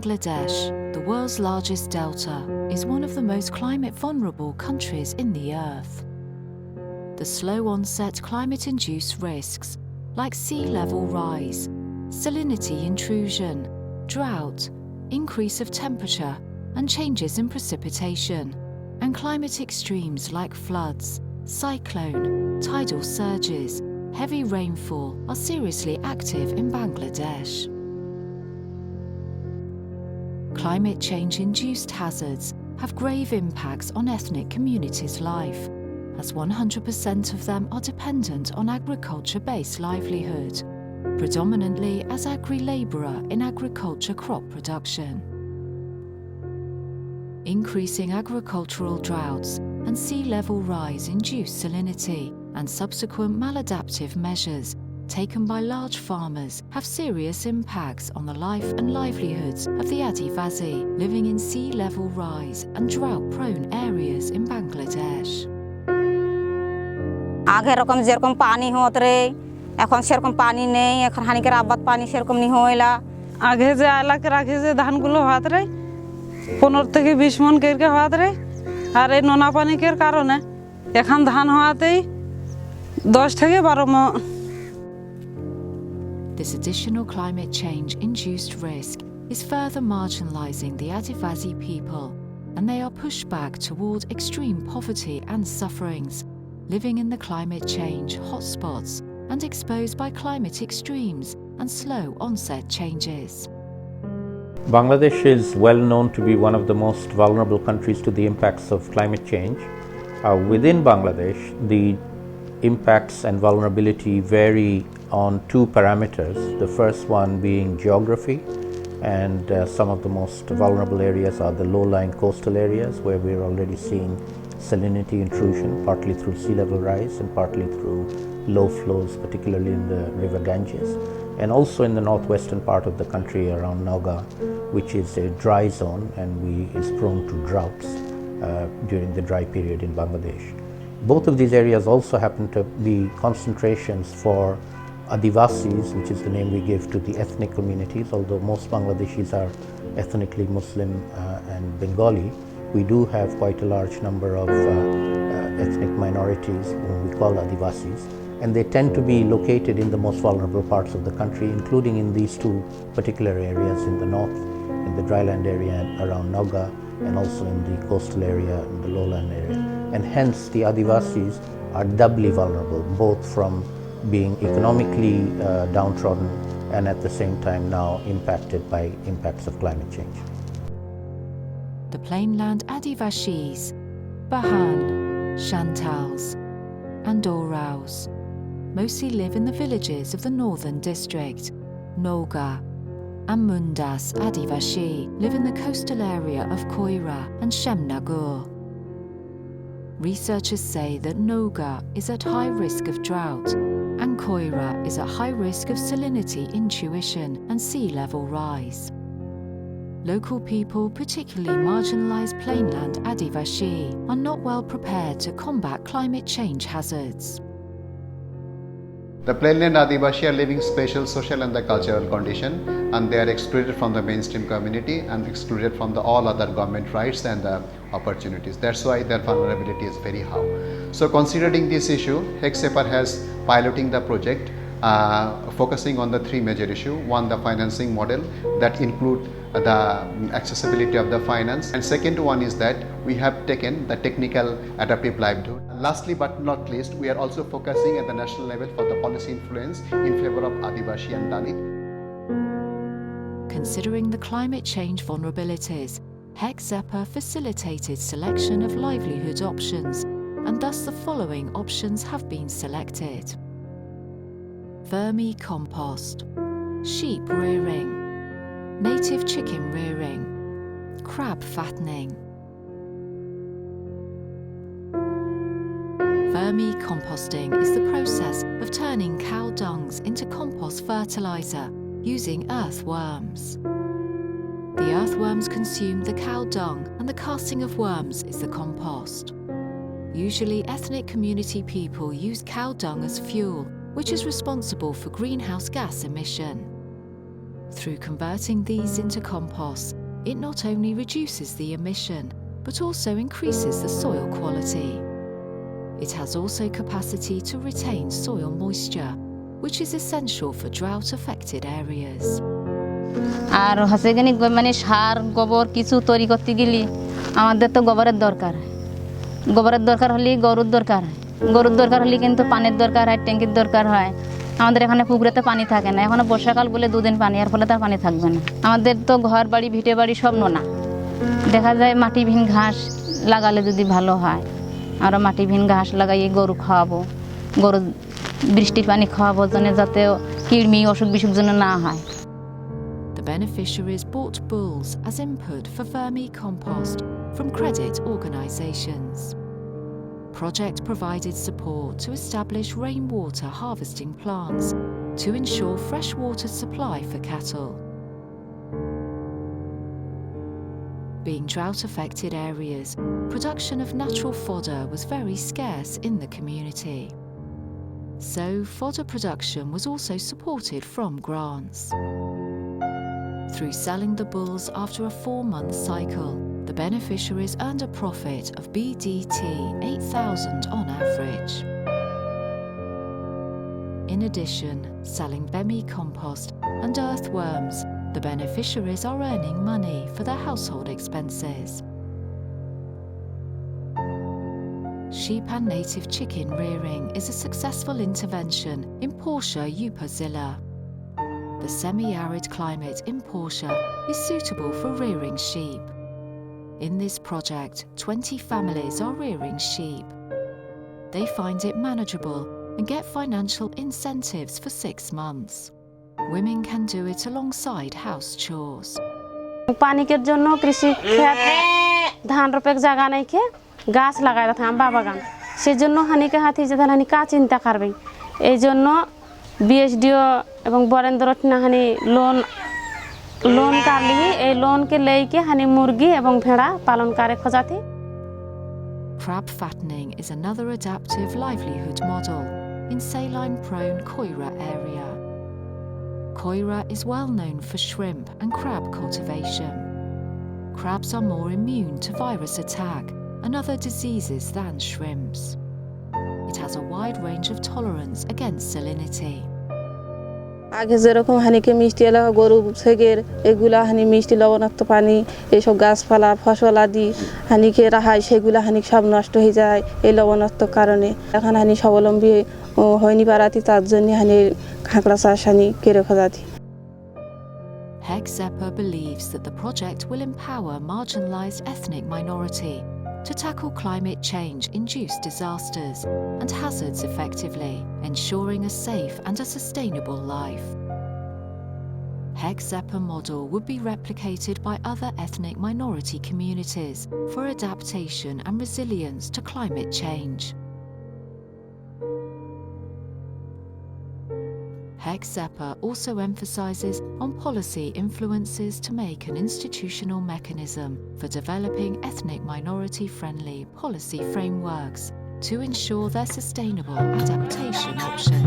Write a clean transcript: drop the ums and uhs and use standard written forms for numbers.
Bangladesh, the world's largest delta, is one of the most climate-vulnerable countries in the earth. The slow onset climate-induced risks, like sea level rise, salinity intrusion, drought, increase of temperature, and changes in precipitation, and climate extremes like floods, cyclone, tidal surges, heavy rainfall are seriously active in Bangladesh. Climate change-induced hazards have grave impacts on ethnic communities' life, as 100% of them are dependent on agriculture-based livelihood, predominantly as agri-labourer in agriculture crop production. Increasing agricultural droughts and sea level rise induce salinity, and subsequent maladaptive measures taken by large farmers have serious impacts on the life and livelihoods of the Adivasi living in sea level rise and drought-prone areas in Bangladesh. আগে এরকম যেরকম পানি হত রে এখন সেরকম পানি নেই এখন হানিকের আবাদ পানি সেরকম নি হইলা আগে যে এলাকার আগে যে ধানগুলো হত রে 15 থেকে 20 মন করে হত রে আর এই নোনা পানির কারণে এখন ধান হওয়াতেই 10 থেকে 12 মন This additional climate change-induced risk is further marginalising the Adivasi people, and they are pushed back toward extreme poverty and sufferings, living in the climate change hotspots and exposed by climate extremes and slow onset changes. Bangladesh is well known to be one of the most vulnerable countries to the impacts of climate change. Within Bangladesh, the impacts and vulnerability vary on two parameters. The first one being geography, and some of the most vulnerable areas are the low-lying coastal areas where we're already seeing salinity intrusion, partly through sea level rise and partly through low flows, particularly in the river Ganges, and also in the northwestern part of the country around Nauga, which is a dry zone and is prone to droughts during the dry period in Bangladesh. Both of these areas also happen to be concentrations for Adivasis, which is the name we give to the ethnic communities. Although most Bangladeshis are ethnically Muslim and Bengali, we do have quite a large number of ethnic minorities whom we call Adivasis, and they tend to be located in the most vulnerable parts of the country, including in these two particular areas in the north, in the dryland area around Nauga, and also in the coastal area, in the lowland area. And hence the Adivasis are doubly vulnerable, both from being economically downtrodden and at the same time now impacted by impacts of climate change. The plainland Adivasis, Bahan, Shantals, and Oraus mostly live in the villages of the northern district. Noga and Mundas Adivasi live in the coastal area of Koira and Shemnagur. Researchers say that Noga is at high risk of drought, and Koira is at high risk of salinity intrusion and sea level rise. Local people, particularly marginalised plainland Adivasi, are not well prepared to combat climate change hazards. The plainland Adivasi are living special social and the cultural condition, and they are excluded from the mainstream community and excluded from all other government rights and the opportunities. That's why their vulnerability is very high. So considering this issue, HECSEPAR has piloting the project focusing on the three major issues. One, the financing model that include the accessibility of the finance, and second one is that we have taken the technical adaptive livelihood. And lastly but not least, we are also focusing at the national level for the policy influence in favor of Adivasi and Dalit. Considering the climate change vulnerabilities, HECSEPAR facilitated selection of livelihood options, and thus the following options have been selected: vermicompost, sheep rearing, native chicken rearing, crab fattening. Vermicomposting is the process of turning cow dungs into compost fertilizer using earthworms. The earthworms consume the cow dung, and the casting of worms is the compost. Usually, ethnic community people use cow dung as fuel, which is responsible for greenhouse gas emission. Through converting these into compost, it not only reduces the emission, but also increases the soil quality. It has also capacity to retain soil moisture, which is essential for drought-affected areas. আর হচ্ছে গিয়ে মানে সার গোবর কিছু তৈরি করতে গেলে আমাদের তো গোবরের দরকার হলে গরুর দরকার হলে কিন্তু পানির দরকার হয়, ট্যাঙ্কির দরকার হয়। আমাদের এখানে পুকুরেতে পানি থাকে না, এখন বর্ষাকাল বলে 2 দিন পানি, এর ফলে তার পানি থাকবে না। আমাদের তো ঘর বাড়ি ভিটে বাড়ি সব নোনা, দেখা যায় মাটিবিহীন ঘাস লাগালে যদি ভালো হয়, আমরা মাটিবিহীন ঘাস লাগাই গরু খাওয়াবো, গরু বৃষ্টির পানি খাওয়াবো যাতে কৃমি অসুখ বিসুখ যেন না হয়। The beneficiaries bought bulls as input for vermicompost from credit organisations. Project provided support to establish rainwater harvesting plants to ensure fresh water supply for cattle. Being drought-affected areas, production of natural fodder was very scarce in the community. So fodder production was also supported from grants. Through selling the bulls after a 4-month cycle, the beneficiaries earned a profit of BDT 8,000 on average. In addition, selling vermicompost and earthworms, the beneficiaries are earning money for their household expenses. Sheep and native chicken rearing is a successful intervention in Portia Upazilla. The semi-arid climate in Portia is suitable for rearing sheep. In this project, 20 families are rearing sheep. They find it manageable and get financial incentives for 6 months. Women can do it alongside house chores. পানিকের জন্য কৃষি ক্ষেত ধান রোপেক জায়গা নাই কে গাছ লাগাই রাখা আম্বা বাগান, সেজন্য হানিকে হাতি যে হানি কা চিন্তা করবে, এই জন্য বিএসডিও এবং বরেন্দ্র হানি লোন কারলি এই লোনকে লেকে হানি মুরগি এবং ভেড়া পালন করে খোঁজাতে। Crab fattening is another adaptive livelihood model in saline-prone Koira area. Koira is well known for shrimp and crab cultivation. Crabs are more immune to virus attack and other diseases than shrimps. It has a wide range of tolerance against salinity. আগে যেরকম হানিকে মিষ্টি এলাকা গরু সেগের এগুলা হানি মিষ্টি লবণাক্ত পানি এইসব গাছপালা ফসল আদি হানিকে রাখায়, সেগুলা হানি সব নষ্ট হয়ে যায় এই লবণাক্ত কারণে। এখন হানি স্বাবলম্বী হয়নি পারাতি, তার জন্য হানি খাঁকড়া চাষ হানি কেড়ে খোঁজাতি। Hegzepa believes that the project will empower marginalised ethnic minority to tackle climate change-induced disasters and hazards effectively, ensuring a safe and a sustainable life. Hegzepa model would be replicated by other ethnic minority communities for adaptation and resilience to climate change. Hegzepa also emphasises on policy influences to make an institutional mechanism for developing ethnic minority-friendly policy frameworks to ensure their sustainable adaptation options.